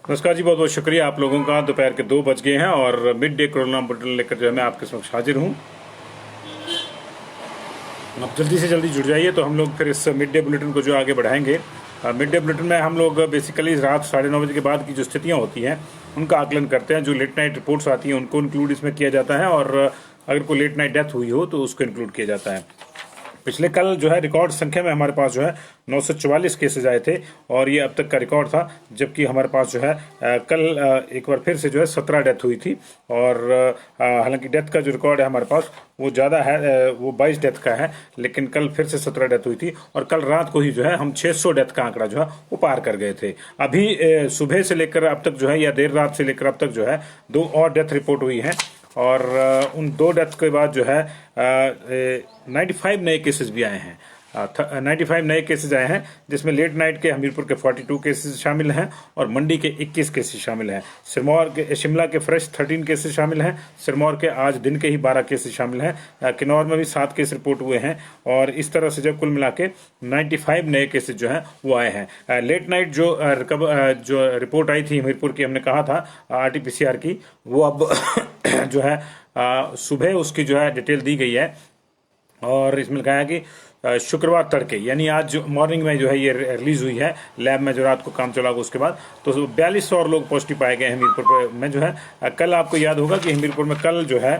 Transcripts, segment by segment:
नमस्कार जी, बहुत बहुत शुक्रिया आप लोगों का। दोपहर के 2 बज गए हैं और मिड डे कोरोना बुलेटिन लेकर जो है मैं आपके समक्ष हाजिर हूँ। अब जल्दी से जल्दी जुड़ जाइए तो हम लोग फिर इस मिड डे बुलेटिन को जो आगे बढ़ाएंगे। मिड डे बुलेटिन में हम लोग बेसिकली रात 9:30 बजे के बाद की जो स्थितियाँ होती हैं उनका आकलन करते हैं। जो लेट नाइट रिपोर्ट्स आती हैं उनको इंक्लूड इसमें किया जाता है और अगर कोई लेट नाइट डेथ हुई हो तो उसको इंक्लूड किया जाता है। पिछले कल जो है रिकॉर्ड संख्या में हमारे पास जो है 944 केसेज आए थे और ये अब तक का रिकॉर्ड था, जबकि हमारे पास जो है कल एक बार फिर से जो है 17 डेथ हुई थी। और हालांकि डेथ का जो रिकॉर्ड है हमारे पास वो ज़्यादा है, वो 22 डेथ का है, लेकिन कल फिर से 17 डेथ हुई थी और कल रात को ही जो है हम 600 डेथ का आंकड़ा जो है वो पार कर गए थे। अभी सुबह से लेकर अब तक जो है या देर रात से लेकर अब तक जो है 2 और डेथ रिपोर्ट हुई हैं और उन 2 डेथ के बाद जो है 95 नए केसेस भी आए हैं। 95 नए केसेस आए हैं, जिसमें लेट नाइट के हमीरपुर के 42 केसेस शामिल हैं और मंडी के 21 केसेस शामिल हैं। सिरमौर के शिमला के फ्रेश 13 केसेस शामिल हैं। सिरमौर के आज दिन के ही 12 केसेस शामिल हैं। किन्नौर में भी 7 केस रिपोर्ट हुए हैं और इस तरह से जब कुल मिला के 95 नए केसेस जो हैं वो आए हैं। लेट नाइट जो रिपोर्ट आई थी हमीरपुर की, हमने कहा था RT-PCR की, वो अब जो है सुबह उसकी जो है डिटेल दी गई है और इसमें लिखा है कि शुक्रवार तड़के यानी आज मॉर्निंग में जो है ये रिलीज हुई है लैब में, जो रात को काम चला उसके बाद तो 42 और लोग पॉजिटिव पाए गए हमीरपुर में जो है। कल आपको याद होगा कि हमीरपुर में कल जो है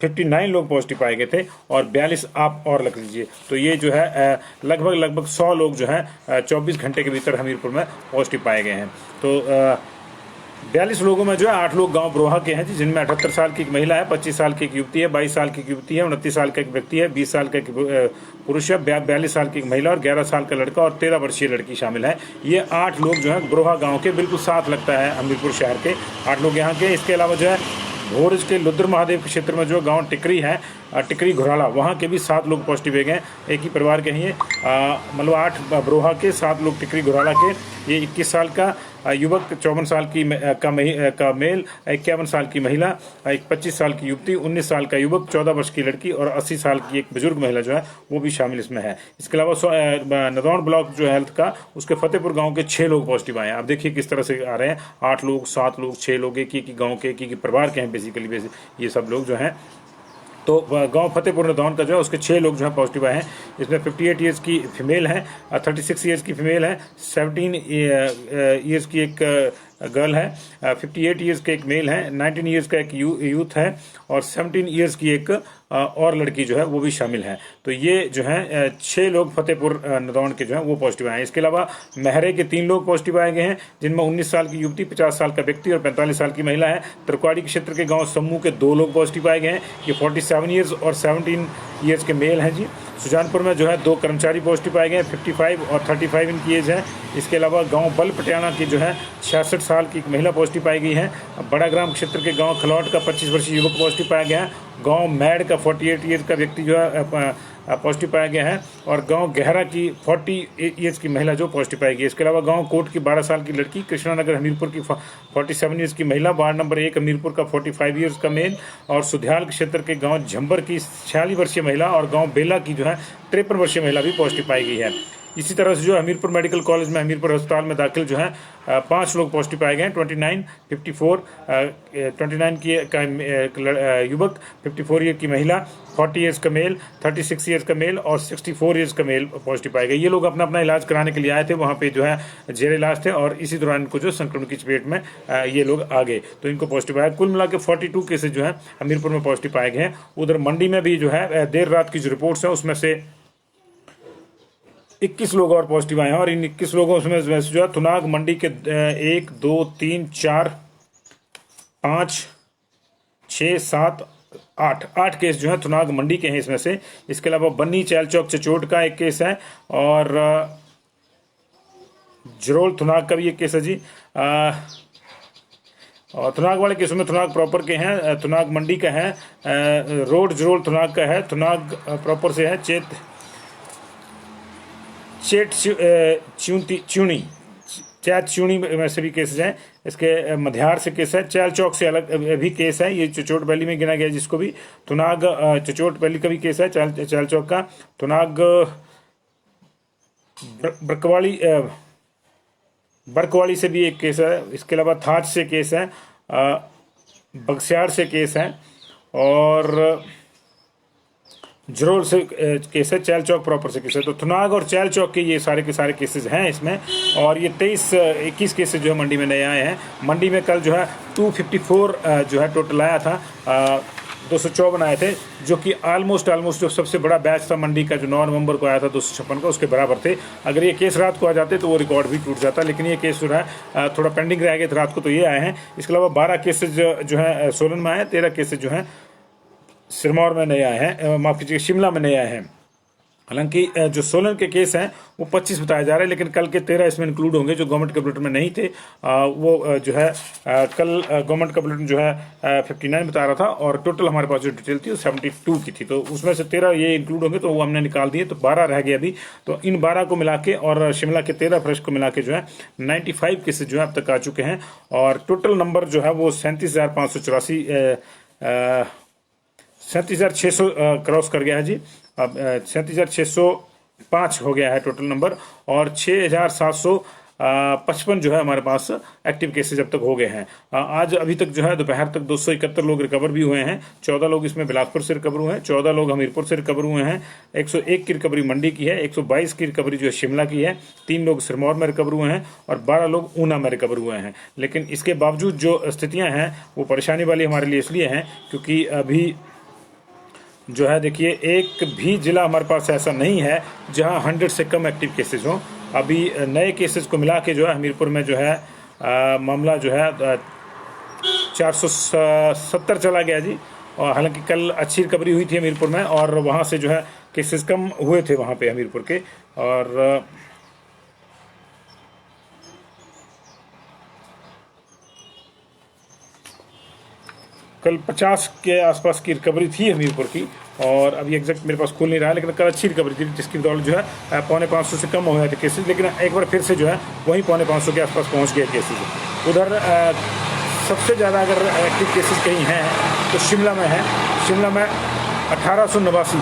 59 लोग पॉजिटिव पाए गए थे और 42 आप और लग लीजिए, तो ये जो है लगभग 100 लोग जो है 24 घंटे के भीतर हमीरपुर में पॉजिटिव पाए गए हैं। तो 42 लोगों में जो है 8 लोग गांव ब्रोहा के हैं जी, जिनमें 78 साल की एक महिला है, 25 साल की एक युवती है, 22 साल की एक युवती है, 29 साल का एक व्यक्ति है, 20 साल का एक पुरुष है, 42 साल की एक महिला और 11 साल का लड़का और 13 वर्षीय लड़की शामिल है। ये 8 लोग जो है ब्रोहा गांव के बिल्कुल साथ लगता है हमीरपुर शहर के 8 लोग यहाँ के। इसके अलावा जो है भोरज के लुद्र महादेव के क्षेत्र में जो गांव टिकरी है, टिकरी घोराला, वहाँ के भी 7 लोग पॉजिटिव हो गए। एक ही परिवार के हैं ये, मतलब 8 ब्रोहा के 7 लोग टिकरी घोराला के। ये 21 साल का युवक, 54 साल का मेल, 51 साल की महिला, एक 25 साल की युवती, 19 साल का युवक, 14 वर्ष की लड़की और 80 साल की एक बुजुर्ग महिला जो है वो भी शामिल इसमें है। इसके अलावा नदौन ब्लॉक जो हेल्थ का, उसके फतेहपुर गांव के 6 लोग पॉजिटिव आए हैं। अब देखिए किस तरह से आ रहे हैं, 8 लोग, 7 लोग, 6 लोग, एक ही गाँव के, एक ही परिवार के हैं बेसिकली ये सब लोग जो हैं। तो गांव फतेहपुर नदौन का जो है उसके 6 लोग जो है पॉजिटिव आए हैं। इसमें 58 ईयर्स की फीमेल है, 36 ईयर्स की फीमेल है, 17 ईयर्स की एक गर्ल है, 58 ईयर्स का एक मेल है, 19 ईयर्स का एक यूथ है और 17 ईयर्स की एक और लड़की जो है वो भी शामिल है। तो ये जो है 6 लोग फतेहपुर नदौन के जो है वो पॉजिटिव आए हैं। इसके अलावा महरे के 3 लोग पॉजिटिव आए गए हैं, जिनमें 19 साल की युवती, 50 साल का व्यक्ति और 45 साल की महिला है। तिरकुआड़ी क्षेत्र के गांव समूह के 2 लोग पॉजिटिव आए गए हैं। ये 47 ईयर्स और 17 ईयर्स के मेल हैं जी। सुजानपुर में जो है 2 कर्मचारी पॉजिटिव पाए गए हैं, 55 और 35 इनकी एज है। इसके अलावा गांव बल पटियाला की जो है 66 साल की एक महिला पॉजिटिव पाई गई है। बड़ा ग्राम क्षेत्र के गांव खलौट का 25 वर्षीय युवक पॉजिटिव पाया गया है। गांव मैड का 48 ईयर्स का व्यक्ति जो है पॉजिटिव पाया गया है और गांव गहरा की 40 ईयर्स की महिला जो पॉजिटिव पाई गई। इसके अलावा गांव कोट की 12 साल की लड़की, कृष्णानगर हमीरपुर की 47 ईयर्स की महिला, वार्ड नंबर 1 हमीरपुर का 45 ईयर्स का मेल और सुध्याल क्षेत्र के गांव झंबर की 46 वर्षीय महिला और गांव बेला की जो है 53 वर्षीय महिला भी पॉजिटिव पाई गई है। इसी तरह से जो हमीरपुर मेडिकल कॉलेज में, हमीरपुर अस्पताल में दाखिल जो है 5 लोग पॉजिटिव पाए गए हैं। 29 की युवक, 54 ईयर की महिला, 40 ईयर्स का मेल, 36 ईयर्स का मेल और 64 ईयर्स का मेल पॉजिटिव पाए गए। ये लोग अपना अपना इलाज कराने के लिए आए थे, वहाँ पे जो है जेर इलाज थे और इसी दौरान इनको जो संक्रमण की चपेट में ये लोग आ गए तो इनको पॉजिटिव आया। कुल मिला के 42 केसेज जो है हमीरपुर में पॉजिटिव पाए गए हैं। उधर मंडी में भी जो है देर रात की जो रिपोर्ट्स हैं उसमें से 21 लोग और पॉजिटिव आए हैं और इन 21 लोगों में जो है थुनाग मंडी के 1 2 3 4 5 6 7 8 केस जो है थुनाग मंडी के हैं इसमें से। इसके अलावा बन्नी चैल चौक चचोट का एक केस है और जरोल थुनाग का भी एक केस है जी। और थुनाग वाले केसों में थुनाग प्रॉपर के हैं, थुनाग मंडी का है, रोड जरोल थुनाग का है, थुनाग प्रॉपर से है, चैत च्यूनी में से भी केसेज हैं। इसके मध्यार से केस है, चैल चौक से अलग भी केस है, ये चचोट वैली में गिना गया जिसको भी। थुनाग चचोट वैली का भी केस है, चैल चौक का। थुनाग ब्रकवाड़ी बरकवाड़ी से भी एक केस है, इसके अलावा थाच से केस है, बगस्याड़ से केस है, और जरोल से केस है, चैल चौक प्रॉपर से केस है। तो थुनाग और चैल चौक के ये सारे के सारे केसेस हैं इसमें। और ये 21 केसेस जो है मंडी में नए आए हैं। मंडी में कल जो है 254 जो है टोटल आया था, 254 आए थे, जो कि ऑलमोस्ट जो सबसे बड़ा बैच था मंडी का, जो 9 नवंबर को आया था 256 का, उसके बराबर थे। अगर ये केस रात को आ जाते तो वो रिकॉर्ड भी टूट जाता, लेकिन ये केस जो है थोड़ा पेंडिंग रह गए थे रात को, तो ये आए हैं। इसके अलावा 12 केसेज जो है सोलन में आए, 13 केसेज जो हैं सिरमौर में नए आए हैं, माफ कीजिए शिमला में नए आए हैं। हालांकि जो सोलन के केस हैं वो 25 बताए जा रहे हैं, लेकिन कल के 13 इसमें इंक्लूड होंगे जो गवर्नमेंट के बुलेटिन में नहीं थे। वो जो है कल गवर्नमेंट का बुलेटिन जो है 59 बता रहा था, और टोटल हमारे पास जो डिटेल थी वो 72 की थी, तो उसमें से 13 ये इंक्लूड होंगे, तो वो हमने निकाल दिए, तो 12 रह गए अभी। तो इन 12 को मिला के और शिमला के 13 फ्रेश को मिला के जो है 95 केसेज जो है अब तक आ चुके हैं, और टोटल नंबर जो है वो 37,584 37,600 क्रॉस कर गया है जी। अब 37,605 हो गया है टोटल नंबर, और 6,755 जो है हमारे पास एक्टिव केसेज अब तक हो गए हैं। आज अभी तक जो है दोपहर तक 271 लोग रिकवर भी हुए हैं। 14 लोग इसमें बिलासपुर से रिकवर हुए हैं, 14 लोग हमीरपुर से रिकवर हुए हैं, 101 की रिकवरी मंडी की है, 122 की रिकवरी जो है शिमला की है, 3 लोग सिरमौर में रिकवर हुए हैं, और 12 लोग ऊना में रिकवर हुए हैं। लेकिन इसके बावजूद जो स्थितियां हैं वो परेशानी वाली हमारे लिए इसलिए हैं क्योंकि अभी जो है देखिए एक भी जिला हमारे पास ऐसा नहीं है जहां 100 से कम एक्टिव केसेस हों। अभी नए केसेस को मिला के जो है हमीरपुर में जो है मामला जो है 470 चला गया जी। और हालांकि कल अच्छी रिकवरी हुई थी हमीरपुर में, और वहां से जो है केसेस कम हुए थे वहां पे हमीरपुर के, और कल 50 के आसपास की रिकवरी थी हमीरपुर की, और अभी एग्जैक्ट मेरे पास खुल नहीं रहा है, लेकिन कल अच्छी रिकवरी थी, जिसकी बदौलत जो है 450 से कम हो गए थे केसेज, लेकिन एक बार फिर से जो है वहीं 450 के आसपास पहुंच गए केसेज। उधर सबसे ज़्यादा अगर एक्टिव केसेज कहीं हैं तो शिमला में है। शिमला में 1889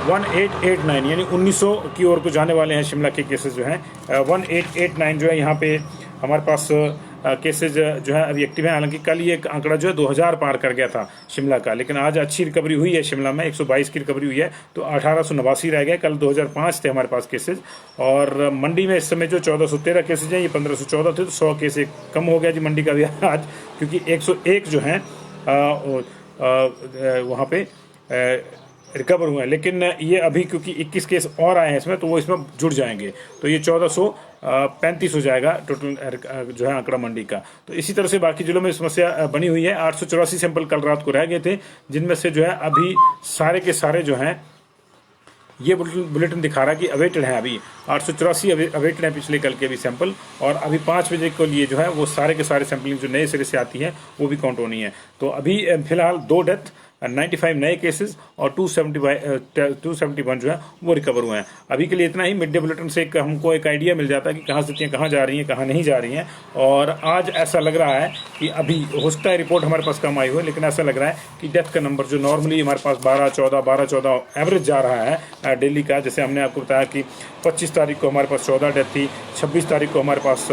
1889 यानी 1900 की ओर को जाने वाले हैं शिमला के केसेस जो हैं। 1889 जो है यहाँ पे हमारे पास केसेज जो है अभी एक्टिव है। हालांकि कल ये आंकड़ा जो है 2000 पार कर गया था शिमला का, लेकिन आज अच्छी रिकवरी हुई है शिमला में, 122 की रिकवरी हुई है, तो 1889 रह गए। कल 2005 थे हमारे पास केसेज, और मंडी में इस समय जो 1413 केसेज हैं, ये 1514 थे, तो 100 केस कम हो गया जी मंडी का भी आज, क्योंकि 101 जो हैं वहाँ पे रिकवर हुए हैं। लेकिन ये अभी क्योंकि 21 केस और आए हैं इसमें, तो वो इसमें जुड़ जाएंगे, तो ये 1435 हो जाएगा टोटल जो है आंकड़ा मंडी का। तो इसी तरह से बाकी जिलों में समस्या बनी हुई है। 884 सैंपल कल रात को रह गए थे, जिनमें से जो है अभी सारे के सारे जो हैं ये बुलेटिन दिखा रहा है कि अवेटेड है। अभी 884 अवेटेड है पिछले कल के भी सैंपल, और अभी 5 बजे के लिए जो है वो सारे के सारे सैंपलिंग जो नए सिरे से आती है वो भी काउंट होनी है। तो अभी फिलहाल 2 डेथ, 95 नए केसेस और 271 जो है वो रिकवर हुए हैं। अभी के लिए इतना ही। मिड डे बुलेटिन से हमको एक आइडिया मिल जाता है कि कहाँ स्थितियाँ कहाँ जा रही हैं, कहाँ नहीं जा रही हैं। और आज ऐसा लग रहा है कि अभी हो सकता है रिपोर्ट हमारे पास कम आई हुई, लेकिन ऐसा लग रहा है कि डेथ का नंबर जो नॉर्मली हमारे पास 12-14 एवरेज जा रहा है डेली का, जैसे हमने आपको बताया कि 25 तारीख को हमारे पास 14 डेथ थी, 26 तारीख को हमारे पास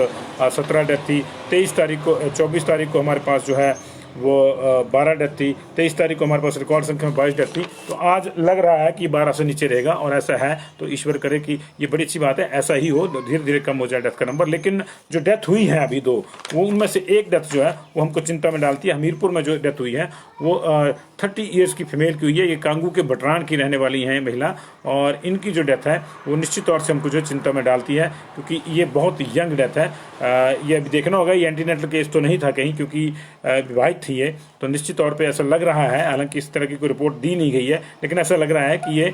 17 डेथ थी, 24 तारीख को हमारे पास जो है वो 12 डेथ थी, 23 तारीख को हमारे पास रिकॉर्ड संख्या में 22 डेथ थी। तो आज लग रहा है कि 12 से नीचे रहेगा, और ऐसा है तो ईश्वर करे कि ये बड़ी अच्छी बात है, ऐसा ही हो, धीरे धीरे कम हो जाए डेथ का नंबर। लेकिन जो डेथ हुई है अभी 2, वो उनमें से एक डेथ जो है वो हमको चिंता में डालती है। हमीरपुर में जो डेथ हुई है वो 30 ईयर्स की फीमेल की हुई है। ये कांगू के बटरान की रहने वाली हैं महिला, और इनकी जो डेथ है वो निश्चित तौर से हमको जो चिंता में डालती है, क्योंकि ये बहुत यंग डेथ है। ये अभी देखना होगा, ये एंटीनेटल केस तो नहीं था कहीं, क्योंकि विवाहित थी ये, तो निश्चित तौर पे ऐसा लग रहा है, हालांकि इस तरह की कोई रिपोर्ट दी नहीं गई है, लेकिन ऐसा लग रहा है कि ये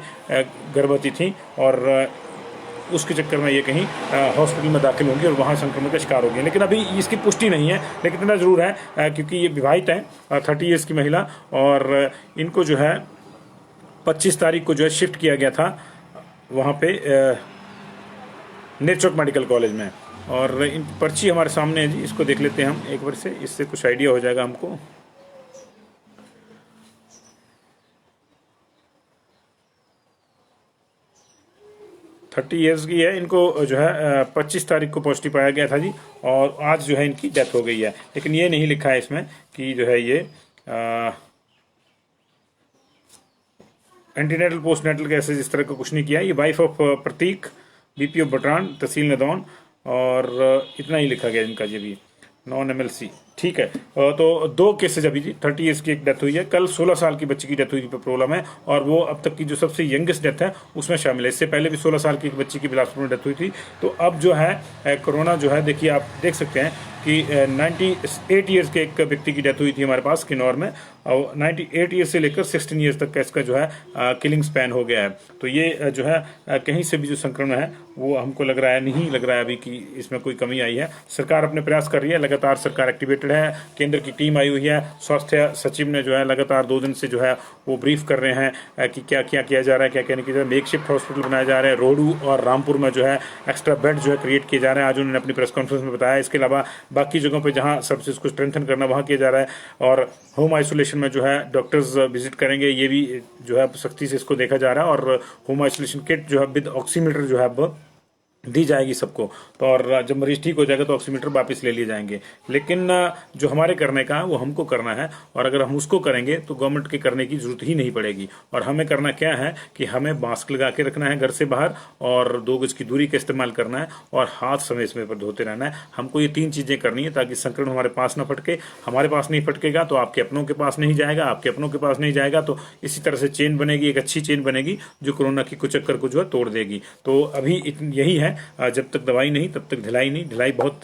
गर्भवती थी, और उसके चक्कर में ये कहीं हॉस्पिटल में दाखिल होंगी और वहाँ संक्रमण का शिकार होगी। लेकिन अभी इसकी पुष्टि नहीं है, लेकिन इतना ज़रूर है क्योंकि ये विवाहित हैं, 30 ईयर्स की महिला, और इनको जो है 25 तारीख को जो है शिफ्ट किया गया था वहाँ पे नेचौक मेडिकल कॉलेज में। और इन पर्ची हमारे सामने है जी, इसको देख लेते हैं हम एक बार से, इससे कुछ आइडिया हो जाएगा हमको। 30 ईयर्स की है। इनको जो है 25 तारीख को पॉजिटिव पाया गया था जी, और आज जो है इनकी डेथ हो गई है। लेकिन ये नहीं लिखा है इसमें कि जो है ये एंटीनेटल पोस्टनेटल केसेज इस तरह का कुछ नहीं किया। ये वाइफ ऑफ प्रतीक, बीपीओ बटरान, तहसील नदौन, और इतना ही लिखा गया इनका जी भी, नॉन एमएलसी। ठीक है, तो 2 केसेज अभी जी, 30 ईयर्स की एक डेथ हुई है, कल 16 साल की बच्ची की डेथ हुई थी प्रॉब्लम है, और वो अब तक की जो सबसे यंगेस्ट डेथ है उसमें शामिल है। इससे पहले भी 16 साल की एक बच्ची की बिलासपुर में डेथ हुई थी। तो अब जो है कोरोना जो है, देखिए आप देख सकते हैं कि 98 ईयर्स के एक व्यक्ति की डेथ हुई थी हमारे पास किन्नौर में, और 98 ईयर्स से लेकर 16 ईयर्स तक का इसका जो है किलिंग स्पैन हो गया है। तो ये जो है कहीं से भी जो संक्रमण है वो हमको लग रहा है, नहीं लग रहा है अभी कि इसमें कोई कमी आई है। सरकार अपने प्रयास कर रही है, लगातार सरकार एक्टिवेटेड है, केंद्र की टीम आई हुई है, स्वास्थ्य सचिव ने जो है लगातार 2 दिन से जो है वो ब्रीफ कर रहे हैं कि क्या क्या किया जा रहा है, क्या क्या नहीं किया जा रहा है। मेकशिफ्ट हॉस्पिटल बनाए जा रहे हैं, रोहडू और रामपुर में जो है एक्स्ट्रा बेड जो है क्रिएट किए जा रहे हैं, आज उन्होंने अपनी प्रेस कॉन्फ्रेंस में बताया। इसके अलावा बाकी जगहों पे जहां सर्विसेज को स्ट्रेंथन करना वहां किया जा रहा है, और होम आइसोलेशन में जो है डॉक्टर्स विजिट करेंगे, ये भी जो है सख्ती से इसको देखा जा रहा है, और होम आइसोलेशन किट जो है विद ऑक्सीमीटर जो है अब दी जाएगी सबको। तो और जब मरीज ठीक हो जाएगा तो ऑक्सीमीटर वापस ले लिए जाएंगे। लेकिन जो हमारे करने का है वो हमको करना है, और अगर हम उसको करेंगे तो गवर्नमेंट के करने की जरूरत ही नहीं पड़ेगी। और हमें करना क्या है कि हमें मास्क लगा के रखना है घर से बाहर, और 2 गज की दूरी का इस्तेमाल करना है, और हाथ समय समय पर धोते रहना है। हमको ये 3 चीजें करनी है ताकि संक्रमण हमारे पास ना फटके। हमारे पास नहीं फटकेगा तो आपके अपनों के पास नहीं जाएगा, आपके अपनों के पास नहीं जाएगा, तो इसी तरह से चेन बनेगी, एक अच्छी चेन बनेगी जो कोरोना की कुचक्कर को जो है तोड़ देगी। तो अभी यही है, जब तक दवाई नहीं तब तक ढिलाई नहीं। ढिलाई बहुत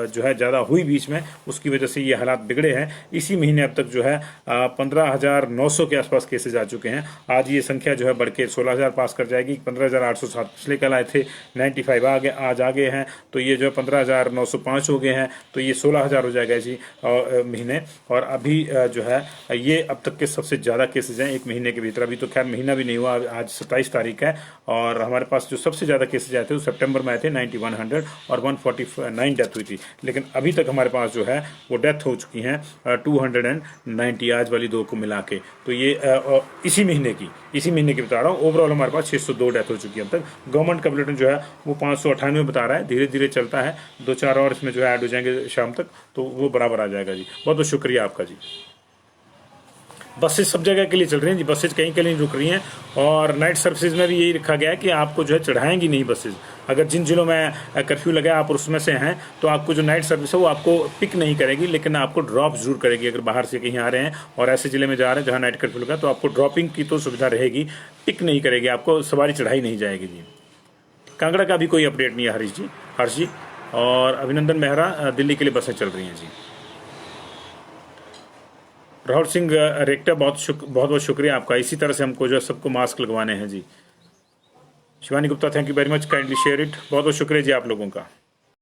जो है ज़्यादा हुई बीच में, उसकी वजह से ये हालात बिगड़े हैं। इसी महीने अब तक जो है 15,900 के आसपास केसेज आ चुके हैं। आज ये संख्या जो है बढ़ के 16,000 पास कर जाएगी। 15,807 पिछले कल आए थे, 95 आ गए, आज आ गए हैं, तो ये जो है 15,905 हो गए हैं, तो ये 16,000 हो जाएगा इसी महीने। और अभी जो है ये अब तक के सबसे ज़्यादा केसेज हैं एक महीने के भीतर। अभी तो खैर महीना भी नहीं हुआ, आज 27 तारीख है, और हमारे पास जो सबसे ज़्यादा केसेज आए थे वो सितंबर में आए थे, 9100 और 149 डेथ हुई थी। लेकिन अभी तक हमारे पास जो है वो डेथ हो चुकी हैं 290, आज वाली 2 को मिला के। तो ये इसी महीने की बता रहा हूँ। ओवरऑल हमारे पास 602 डेथ हो चुकी है अब तक। गवर्नमेंट का बुलेटिन जो है वो 598 बता रहा है, धीरे धीरे चलता है, 2-4 और इसमें जो है ऐड हो जाएंगे शाम तक, तो वो बराबर आ जाएगा जी। बहुत बहुत शुक्रिया आपका जी। बसेज सब जगह के लिए चल रही हैं जी, बसेज कहीं के लिए रुक रही हैं, और नाइट सर्विसेज में भी यही रखा गया है कि आपको जो है चढ़ाएंगी नहीं बसेज। अगर जिन जिलों में कर्फ्यू लगा आप उसमें से हैं तो आपको जो नाइट सर्विस है वो आपको पिक नहीं करेगी, लेकिन आपको ड्रॉप जरूर करेगी। अगर बाहर से कहीं आ रहे हैं और ऐसे जिले में जा रहे हैं जहाँ नाइट कर्फ्यू लगा, तो आपको ड्रॉपिंग की तो सुविधा रहेगी, पिक नहीं करेगी, आपको सवारी चढ़ाई नहीं जाएगी जी। कांगड़ा का भी कोई अपडेट नहीं है हर्ष जी, और अभिनंदन मेहरा, दिल्ली के लिए बसें चल रही हैं जी। राहुल सिंह रेक्टर, बहुत बहुत शुक्रिया आपका। इसी तरह से हमको जो है सबको मास्क लगवाने हैं जी। Shivani Gupta, thank you very much, kindly share it. बहुत बहुत शुक्रिया जी आप लोगों का।